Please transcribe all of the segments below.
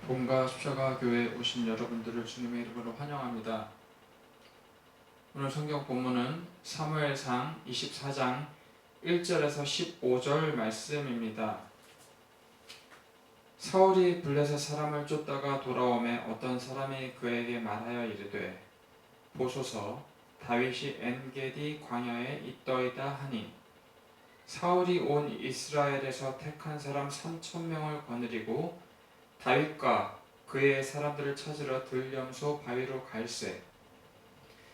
본가 십자가 교회에 오신 여러분들을 주님의 이름으로 환영합니다. 오늘 성경 본문은 사무엘상 24장 1절에서 15절 말씀입니다. 사울이 블레셋 사람을 쫓다가 돌아오매 어떤 사람이 그에게 말하여 이르되 보소서 다윗이 엔게디 광야에 있더이다 하니 사울이 온 이스라엘에서 택한 사람 3,000명을 거느리고 다윗과 그의 사람들을 찾으러 들염소 바위로 갈새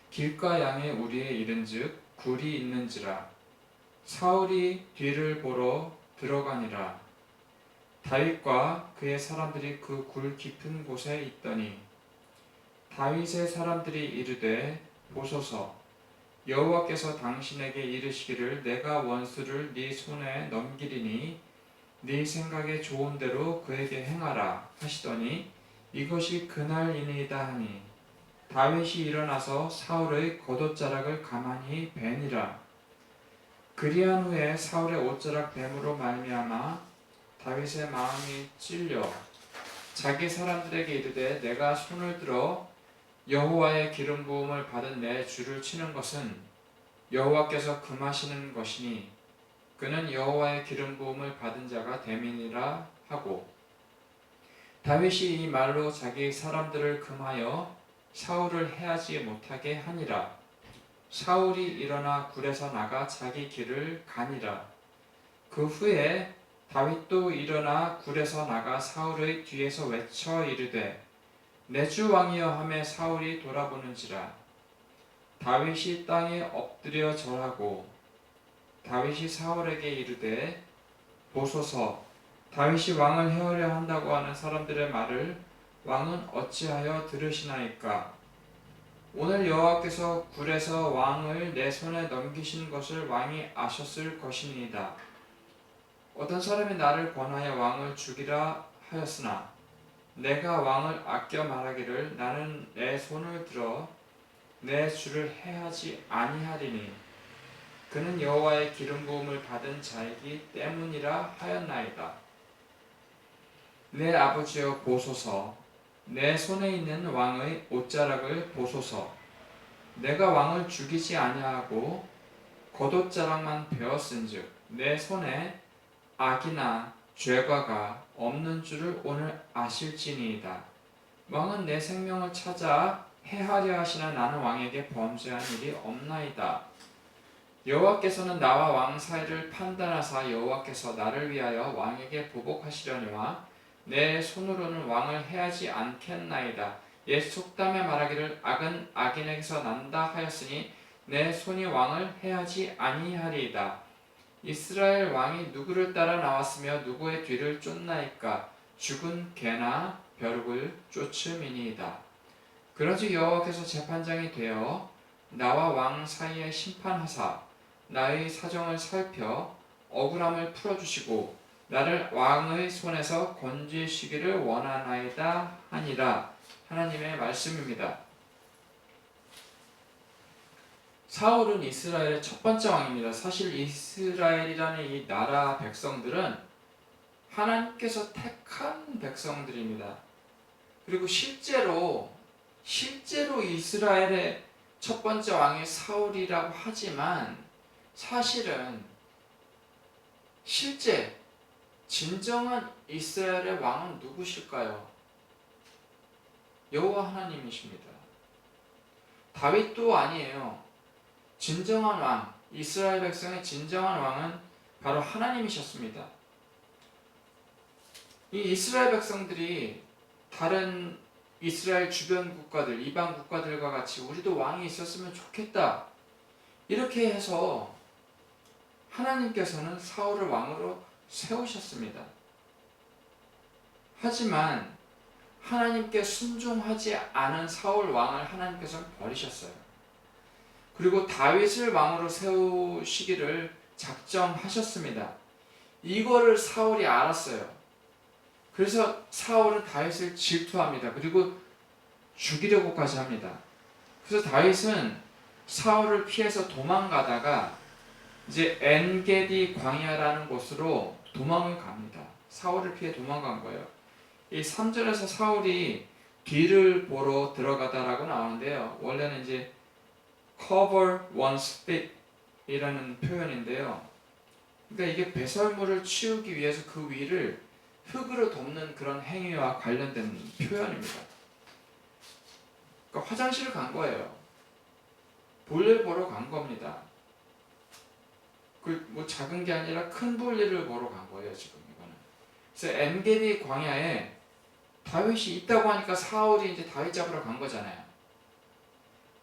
길가 양의 우리에 이른즉 굴이 있는지라 사울이 뒤를 보러 들어가니라 다윗과 그의 사람들이 그 굴 깊은 곳에 있더니 다윗의 사람들이 이르되 보소서 여호와께서 당신에게 이르시기를 내가 원수를 네 손에 넘기리니 네 생각에 좋은 대로 그에게 행하라 하시더니 이것이 그날이니이다 하니 다윗이 일어나서 사울의 겉옷자락을 가만히 베니라. 그리한 후에 사울의 옷자락 뱀으로 말미암아 다윗의 마음이 찔려 자기 사람들에게 이르되 내가 손을 들어 여호와의 기름 부음을 받은 내 주를 치는 것은 여호와께서 금하시는 것이니 그는 여호와의 기름 부음을 받은 자가 됨이니라 하고 다윗이 이 말로 자기 사람들을 금하여 사울을 해하지 못하게 하니라. 사울이 일어나 굴에서 나가 자기 길을 가니라. 그 후에 다윗도 일어나 굴에서 나가 사울의 뒤에서 외쳐 이르되 내 주 왕이여 하매 사울이 돌아보는지라 다윗이 땅에 엎드려 절하고 다윗이 사울에게 이르되 보소서 다윗이 왕을 해하려 한다고 하는 사람들의 말을 왕은 어찌하여 들으시나이까. 오늘 여호와께서 굴에서 왕을 내 손에 넘기신 것을 왕이 아셨을 것이니이다. 어떤 사람이 나를 권하여 왕을 죽이라 하였으나 내가 왕을 아껴 말하기를 나는 내 손을 들어 내 주를 해하지 아니하리니 그는 여호와의 기름 부음을 받은 자이기 때문이라 하였나이다. 내 아버지여 보소서 내 손에 있는 왕의 옷자락을 보소서 내가 왕을 죽이지 아니하고 겉옷자락만 베었은즉 내 손에 악이나 죄과가 없는 줄을 오늘 아실지니이다. 왕은 내 생명을 찾아 해하려 하시나 나는 왕에게 범죄한 일이 없나이다. 여호와께서는 나와 왕 사이를 판단하사 여호와께서 나를 위하여 왕에게 보복하시려니와 내 손으로는 왕을 해하지 않겠나이다. 옛 속담에 말하기를 악은 악인에게서 난다 하였으니 내 손이 왕을 해하지 아니하리이다. 이스라엘 왕이 누구를 따라 나왔으며 누구의 뒤를 쫓나이까. 죽은 개나 벼룩을 쫓음이니이다. 그러지 여호와께서 재판장이 되어 나와 왕 사이에 심판하사 나의 사정을 살펴 억울함을 풀어주시고 나를 왕의 손에서 건지시기를 원하나이다 하니라. 하나님의 말씀입니다. 사울은 이스라엘의 첫 번째 왕입니다. 사실 이스라엘이라는 이 나라 백성들은 하나님께서 택한 백성들입니다. 그리고 실제로 이스라엘의 첫 번째 왕이 사울이라고 하지만 사실은 실제 진정한 이스라엘의 왕은 누구실까요? 여호와 하나님이십니다. 다윗도 아니에요. 진정한 왕, 이스라엘 백성의 진정한 왕은 바로 하나님이셨습니다. 이 이스라엘 백성들이 다른 이스라엘 주변 국가들, 이방 국가들과 같이 우리도 왕이 있었으면 좋겠다 이렇게 해서 하나님께서는 사울을 왕으로 세우셨습니다. 하지만 하나님께 순종하지 않은 사울 왕을 하나님께서는 버리셨어요. 그리고 다윗을 왕으로 세우시기를 작정하셨습니다. 이거를 사울이 알았어요. 그래서 사울은 다윗을 질투합니다. 그리고 죽이려고까지 합니다. 그래서 다윗은 사울을 피해서 도망가다가 이제 엔게디 광야라는 곳으로 도망을 갑니다. 사울을 피해 도망간 거예요. 이 3절에서 사울이 뒤를 보러 들어가다라고 나오는데요. 원래는 이제 cover one's feet 이라는 표현인데요. 그러니까 이게 배설물을 치우기 위해서 그 위를 흙으로 덮는 그런 행위와 관련된 표현입니다. 그러니까 화장실을 간 거예요. 볼일 보러 간 겁니다. 그 뭐 작은 게 아니라 큰 볼일을 보러 간 거예요, 지금 이거는. 그래서 엔게디 광야에 다윗이 있다고 하니까 사울이 이제 다윗 잡으러 간 거잖아요.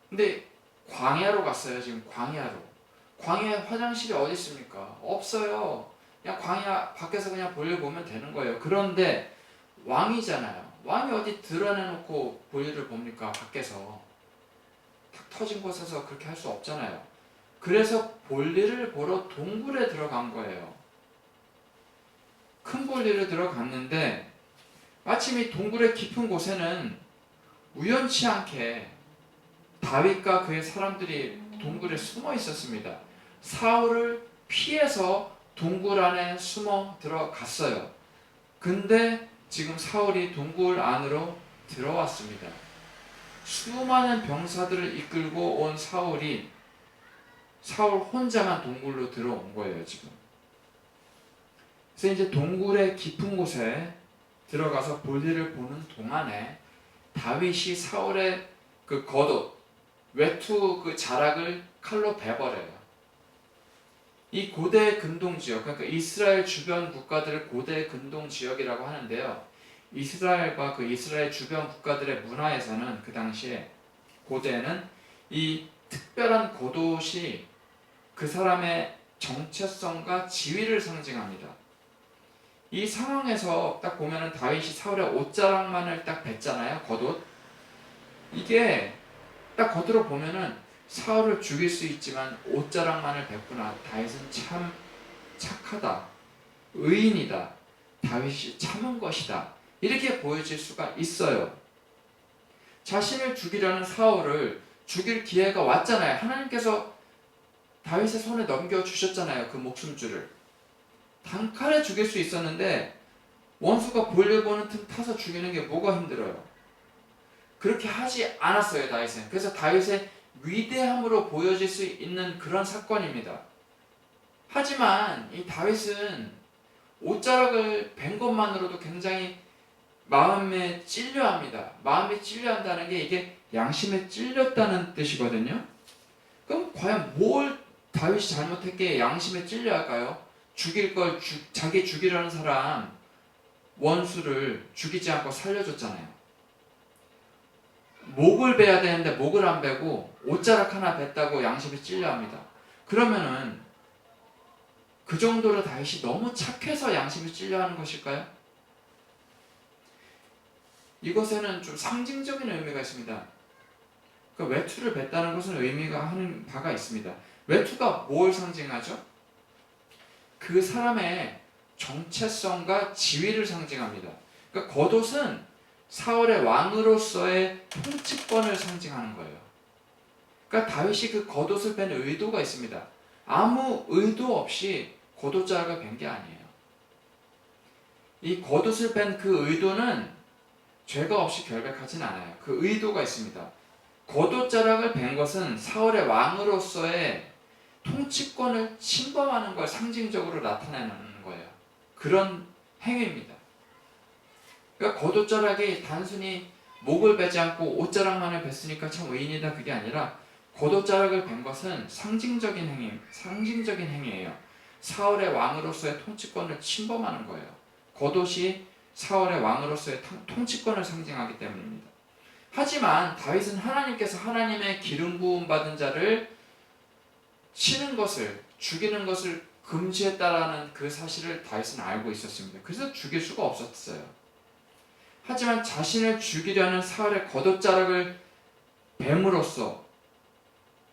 근데 광야로 갔어요, 지금 광야로. 광야에 화장실이 어디 있습니까? 없어요. 그냥 광야 밖에서 그냥 볼일 보면 되는 거예요. 그런데 왕이잖아요. 왕이 어디 드러내놓고 볼일을 봅니까? 밖에서. 탁 터진 곳에서 그렇게 할 수 없잖아요. 그래서 볼일을 보러 동굴에 들어간 거예요. 큰 볼일을 들어갔는데 마침 이 동굴의 깊은 곳에는 우연치 않게 다윗과 그의 사람들이 동굴에 숨어 있었습니다. 사울을 피해서 동굴 안에 숨어 들어갔어요. 근데 지금 사울이 동굴 안으로 들어왔습니다. 수많은 병사들을 이끌고 온 사울이 사울 혼자만 동굴로 들어온 거예요, 지금. 그래서 이제 동굴의 깊은 곳에 들어가서 볼일을 보는 동안에 다윗이 사울의 그 겉옷, 외투 그 자락을 칼로 베버려요. 이 고대 근동 지역, 그러니까 이스라엘 주변 국가들을 고대 근동 지역이라고 하는데요. 이스라엘과 그 이스라엘 주변 국가들의 문화에서는 그 당시에 고대에는 이 특별한 겉옷이 그 사람의 정체성과 지위를 상징합니다. 이 상황에서 딱 보면은 다윗이 사울의 옷자락만을 딱 뱉잖아요, 겉옷. 이게 딱 겉으로 보면은 사울을 죽일 수 있지만 옷자락만을 뱉구나. 다윗은 참 착하다. 의인이다. 다윗이 참은 것이다. 이렇게 보여질 수가 있어요. 자신을 죽이려는 사울을 죽일 기회가 왔잖아요. 하나님께서 다윗의 손에 넘겨주셨잖아요. 그 목숨줄을. 단칼에 죽일 수 있었는데 원수가 볼일 보는 틈 타서 죽이는 게 뭐가 힘들어요. 그렇게 하지 않았어요, 다윗은. 그래서 다윗의 위대함으로 보여질 수 있는 그런 사건입니다. 하지만 이 다윗은 옷자락을 벤 것만으로도 굉장히 마음에 찔려합니다. 마음에 찔려한다는 게 이게 양심에 찔렸다는 뜻이거든요. 그럼 과연 뭘 다윗이 잘못했기에 양심에 찔려할까요? 자기 죽이려는 사람 원수를 죽이지 않고 살려줬잖아요. 목을 베야 되는데 목을 안 베고 옷자락 하나 뱉다고 양심에 찔려합니다. 그러면은 그 정도로 다윗이 너무 착해서 양심에 찔려하는 것일까요? 이것에는 좀 상징적인 의미가 있습니다. 그 외투를 뱉다는 것은 의미가 하는 바가 있습니다. 외투가 뭘 상징하죠? 그 사람의 정체성과 지위를 상징합니다. 그러니까 겉옷은 사울의 왕으로서의 통치권을 상징하는 거예요. 그러니까 다윗이 그 겉옷을 뺀 의도가 있습니다. 아무 의도 없이 겉옷자락을 뺀 게 아니에요. 이 겉옷을 뺀 그 의도는 죄가 없이 결백하진 않아요. 그 의도가 있습니다. 겉옷자락을 뺀 것은 사울의 왕으로서의 통치권을 침범하는 걸 상징적으로 나타내는 거예요. 그런 행위입니다. 그러니까 겉옷자락이 단순히 목을 베지 않고 옷자락만을 뱉으니까 참 의인이다 그게 아니라 겉옷자락을 뺀 것은 상징적인 행위예요. 사울의 왕으로서의 통치권을 침범하는 거예요. 겉옷이 사울의 왕으로서의 통치권을 상징하기 때문입니다. 하지만 다윗은 하나님께서 하나님의 기름 부음 받은 자를 치는 것을, 죽이는 것을 금지했다라는 그 사실을 다윗은 알고 있었습니다. 그래서 죽일 수가 없었어요. 하지만 자신을 죽이려는 사울의 겉옷자락을 뱀으로써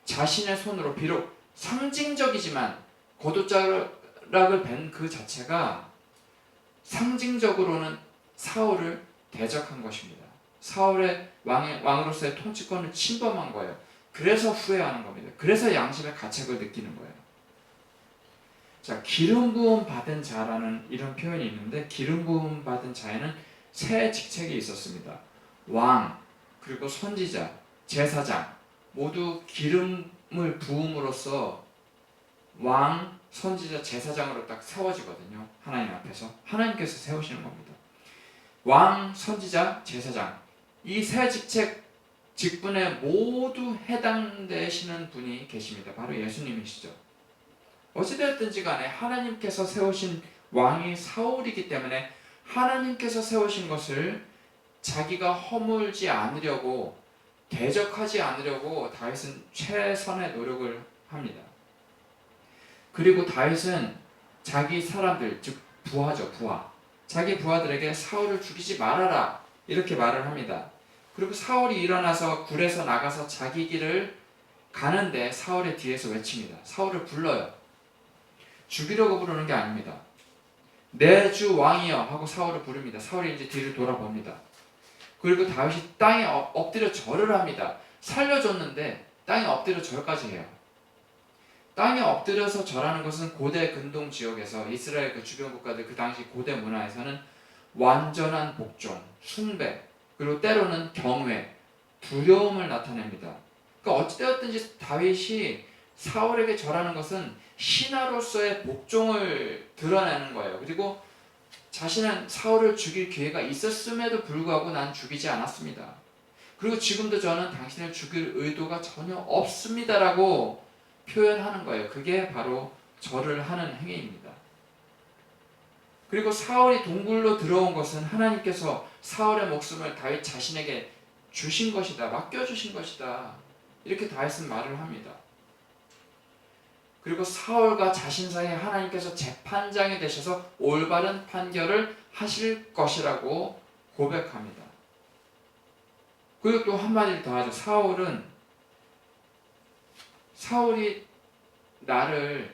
자신의 손으로 비록 상징적이지만 겉옷자락을 뱀 그 자체가 상징적으로는 사울을 대적한 것입니다. 사울의 왕으로서의 통치권을 침범한 거예요. 그래서 후회하는 겁니다. 그래서 양심의 가책을 느끼는 거예요. 자, 기름 부음 받은 자라는 이런 표현이 있는데 기름 부음 받은 자에는 세 직책이 있었습니다. 왕, 그리고 선지자, 제사장 모두 기름을 부음으로써 왕, 선지자, 제사장으로 딱 세워지거든요. 하나님 앞에서 하나님께서 세우시는 겁니다. 왕, 선지자, 제사장 이 세 직분에 모두 해당되시는 분이 계십니다. 바로 예수님이시죠. 어찌되었든지 간에 하나님께서 세우신 왕이 사울이기 때문에 하나님께서 세우신 것을 자기가 허물지 않으려고, 대적하지 않으려고 다윗은 최선의 노력을 합니다. 그리고 다윗은 자기 사람들, 즉 부하죠, 부하. 자기 부하들에게 사울을 죽이지 말아라 이렇게 말을 합니다. 그리고 사울이 일어나서 굴에서 나가서 자기 길을 가는데 사울의 뒤에서 외칩니다. 사울을 불러요. 죽이려고 부르는 게 아닙니다. 내 주 왕이여 하고 사울을 부릅니다. 사울이 이제 뒤를 돌아봅니다. 그리고 다윗이 땅에 엎드려 절을 합니다. 살려줬는데 땅에 엎드려 절까지 해요. 땅에 엎드려서 절하는 것은 고대 근동 지역에서 이스라엘 그 주변 국가들 그 당시 고대 문화에서는 완전한 복종, 숭배, 그리고 때로는 경외, 두려움을 나타냅니다. 그러니까 어찌되었든지 다윗이 사울에게 절하는 것은 신하로서의 복종을 드러내는 거예요. 그리고 자신은 사울을 죽일 기회가 있었음에도 불구하고 난 죽이지 않았습니다. 그리고 지금도 저는 당신을 죽일 의도가 전혀 없습니다라고 표현하는 거예요. 그게 바로 절을 하는 행위입니다. 그리고 사울이 동굴로 들어온 것은 하나님께서 사울의 목숨을 다윗 자신에게 주신 것이다, 맡겨주신 것이다, 이렇게 다윗은 말을 합니다. 그리고 사울과 자신 사이에 하나님께서 재판장이 되셔서 올바른 판결을 하실 것이라고 고백합니다. 그리고 또 한마디를 더 하죠. 사울이 나를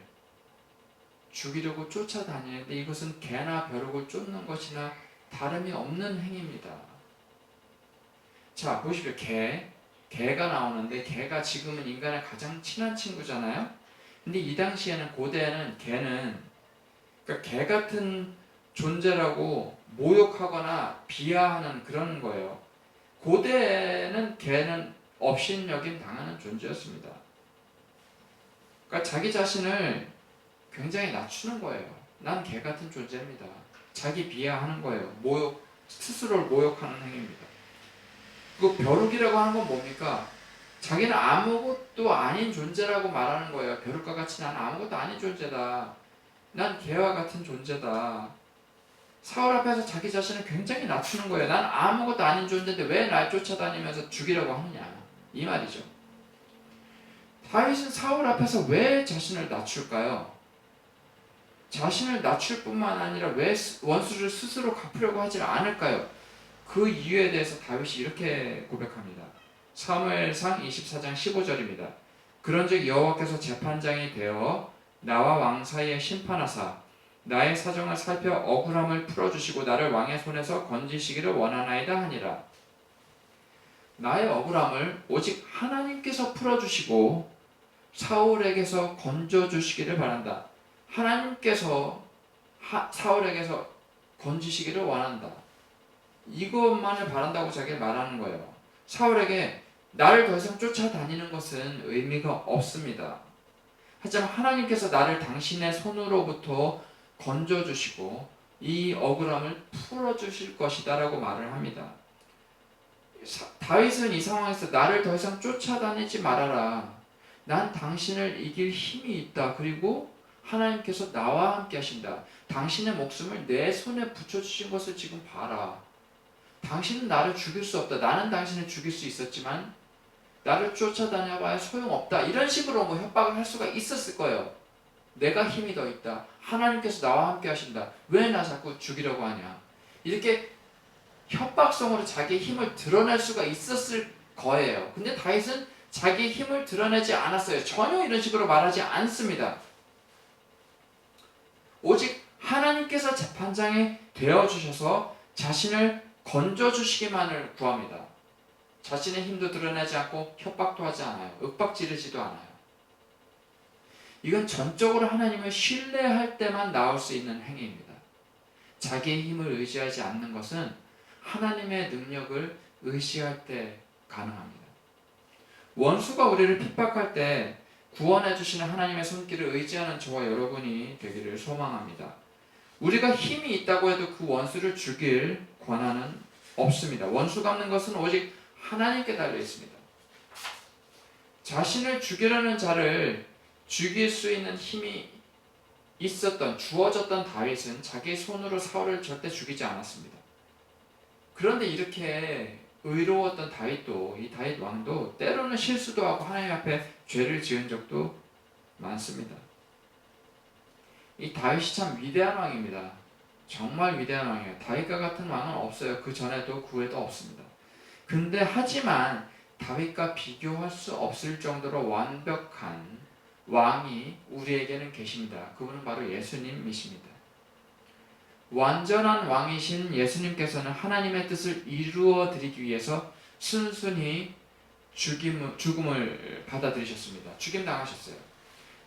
죽이려고 쫓아다니는데 이것은 개나 벼룩을 쫓는 것이나 다름이 없는 행위입니다. 자, 보십시오. 개가 나오는데 개가 지금은 인간의 가장 친한 친구잖아요. 근데 이 당시에는, 고대에는 개는, 그러니까 개 같은 존재라고 모욕하거나 비하하는 그런 거예요. 고대에는 개는 업신여김 당하는 존재였습니다. 그러니까 자기 자신을 굉장히 낮추는 거예요. 난 개 같은 존재입니다. 자기 비하하는 거예요. 스스로를 모욕하는 행위입니다. 그 벼룩이라고 하는 건 뭡니까? 자기는 아무것도 아닌 존재라고 말하는 거예요. 벼룩과 같이 난 아무것도 아닌 존재다. 난 개와 같은 존재다. 사울 앞에서 자기 자신을 굉장히 낮추는 거예요. 난 아무것도 아닌 존재인데 왜 날 쫓아다니면서 죽이려고 하느냐, 이 말이죠. 다윗은 사울 앞에서 왜 자신을 낮출까요? 자신을 낮출 뿐만 아니라 왜 원수를 스스로 갚으려고 하지 않을까요? 그 이유에 대해서 다윗이 이렇게 고백합니다. 사무엘상 24장 15절입니다. 그런즉 여호와께서 재판장이 되어 나와 왕 사이에 심판하사 나의 사정을 살펴 억울함을 풀어주시고 나를 왕의 손에서 건지시기를 원하나이다 하니라. 나의 억울함을 오직 하나님께서 풀어주시고 사울에게서 건져주시기를 바란다. 하나님께서 사울에게서 건지시기를 원한다. 이것만을 바란다고 자기가 말하는 거예요. 사울에게 나를 더 이상 쫓아다니는 것은 의미가 없습니다. 하지만 하나님께서 나를 당신의 손으로부터 건져주시고 이 억울함을 풀어주실 것이다 라고 말을 합니다. 다윗은 이 상황에서 나를 더 이상 쫓아다니지 말아라. 난 당신을 이길 힘이 있다. 그리고 하나님께서 나와 함께 하신다. 당신의 목숨을 내 손에 붙여주신 것을 지금 봐라. 당신은 나를 죽일 수 없다. 나는 당신을 죽일 수 있었지만 나를 쫓아다녀봐야 소용없다. 이런 식으로 협박을 할 수가 있었을 거예요. 내가 힘이 더 있다. 하나님께서 나와 함께 하신다. 왜 나 자꾸 죽이려고 하냐. 이렇게 협박성으로 자기의 힘을 드러낼 수가 있었을 거예요. 근데 다윗은 자기의 힘을 드러내지 않았어요. 전혀 이런 식으로 말하지 않습니다. 오직 하나님께서 재판장이 되어주셔서 자신을 건져주시기만을 구합니다. 자신의 힘도 드러내지 않고 협박도 하지 않아요. 윽박지르지도 않아요. 이건 전적으로 하나님을 신뢰할 때만 나올 수 있는 행위입니다. 자기의 힘을 의지하지 않는 것은 하나님의 능력을 의지할 때 가능합니다. 원수가 우리를 핍박할 때 구원해 주시는 하나님의 손길을 의지하는 저와 여러분이 되기를 소망합니다. 우리가 힘이 있다고 해도 그 원수를 죽일 권한은 없습니다. 원수 갚는 것은 오직 하나님께 달려 있습니다. 자신을 죽이려는 자를 죽일 수 있는 힘이 주어졌던 다윗은 자기 손으로 사울을 절대 죽이지 않았습니다. 그런데 이렇게 의로웠던 이 다윗 왕도 때로는 실수도 하고 하나님 앞에 죄를 지은 적도 많습니다. 이 다윗이 참 위대한 왕입니다. 정말 위대한 왕이에요. 다윗과 같은 왕은 없어요. 그 전에도 그 후에도 없습니다. 근데 하지만 다윗과 비교할 수 없을 정도로 완벽한 왕이 우리에게는 계십니다. 그분은 바로 예수님이십니다. 완전한 왕이신 예수님께서는 하나님의 뜻을 이루어 드리기 위해서 순순히 죽음을 받아들이셨습니다. 죽임당하셨어요.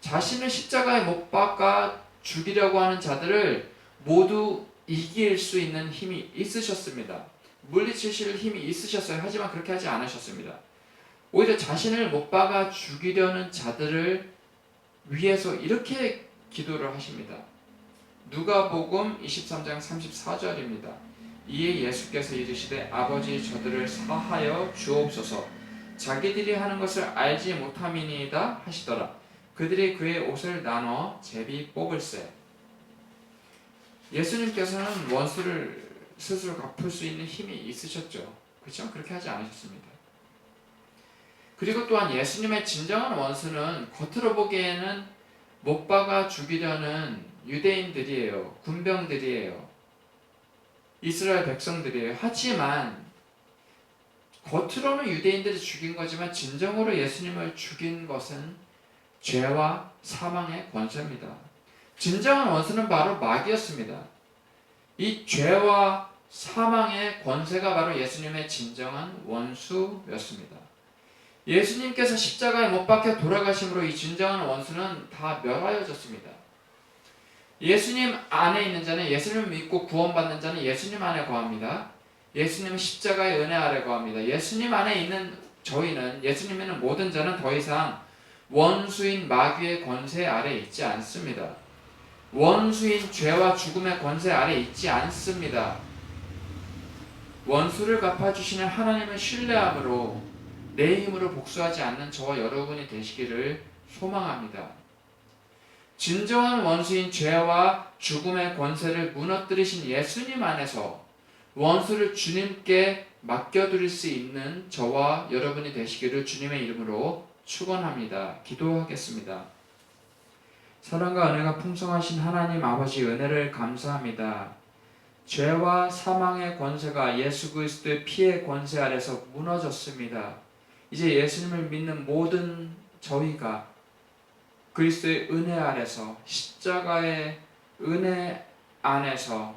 자신을 십자가에 못 박아 죽이려고 하는 자들을 모두 이길 수 있는 힘이 있으셨습니다. 물리치실 힘이 있으셨어요. 하지만 그렇게 하지 않으셨습니다. 오히려 자신을 못 박아 죽이려는 자들을 위해서 이렇게 기도를 하십니다. 누가복음 23장 34절입니다. 이에 예수께서 이르시되 아버지 저들을 사하여 주옵소서 자기들이 하는 것을 알지 못함이니이다 하시더라. 그들이 그의 옷을 나눠 제비 뽑을세. 예수님께서는 원수를 스스로 갚을 수 있는 힘이 있으셨죠. 그렇죠? 그렇게 하지 않으셨습니다. 그리고 또한 예수님의 진정한 원수는 겉으로 보기에는 못 박아 죽이려는 유대인들이에요. 군병들이에요. 이스라엘 백성들이에요. 하지만 겉으로는 유대인들이 죽인 거지만 진정으로 예수님을 죽인 것은 죄와 사망의 권세입니다. 진정한 원수는 바로 마귀였습니다. 이 죄와 사망의 권세가 바로 예수님의 진정한 원수였습니다. 예수님께서 십자가에 못 박혀 돌아가심으로 이 진정한 원수는 다 멸하여졌습니다. 예수님 안에 있는 자는, 예수님을 믿고 구원받는 자는 예수님 안에 거합니다. 예수님은 십자가의 은혜 아래 거합니다. 예수님 안에 있는 저희는, 예수님 있는 모든 자는 더 이상 원수인 마귀의 권세 아래 있지 않습니다. 원수인 죄와 죽음의 권세 아래 있지 않습니다. 원수를 갚아주시는 하나님을 신뢰함으로 내 힘으로 복수하지 않는 저와 여러분이 되시기를 소망합니다. 진정한 원수인 죄와 죽음의 권세를 무너뜨리신 예수님 안에서 원수를 주님께 맡겨드릴 수 있는 저와 여러분이 되시기를 주님의 이름으로 축원합니다. 기도하겠습니다. 사랑과 은혜가 풍성하신 하나님 아버지 은혜를 감사합니다. 죄와 사망의 권세가 예수 그리스도의 피의 권세 아래서 무너졌습니다. 이제 예수님을 믿는 모든 저희가 그리스도의 은혜 아래서, 십자가의 은혜 안에서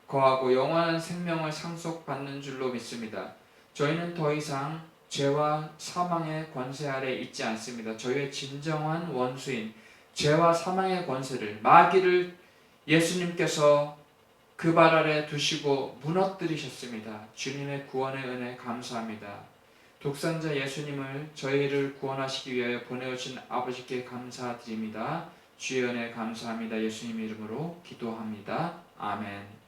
거하고 영원한 생명을 상속받는 줄로 믿습니다. 저희는 더 이상 죄와 사망의 권세 아래 있지 않습니다. 저희의 진정한 원수인 죄와 사망의 권세를, 마귀를 예수님께서 그 발 아래 두시고 무너뜨리셨습니다. 주님의 구원의 은혜 감사합니다. 독산자 예수님을 저희를 구원하시기 위하여 보내오신 아버지께 감사드립니다. 주의 은혜 감사합니다. 예수님 이름으로 기도합니다. 아멘.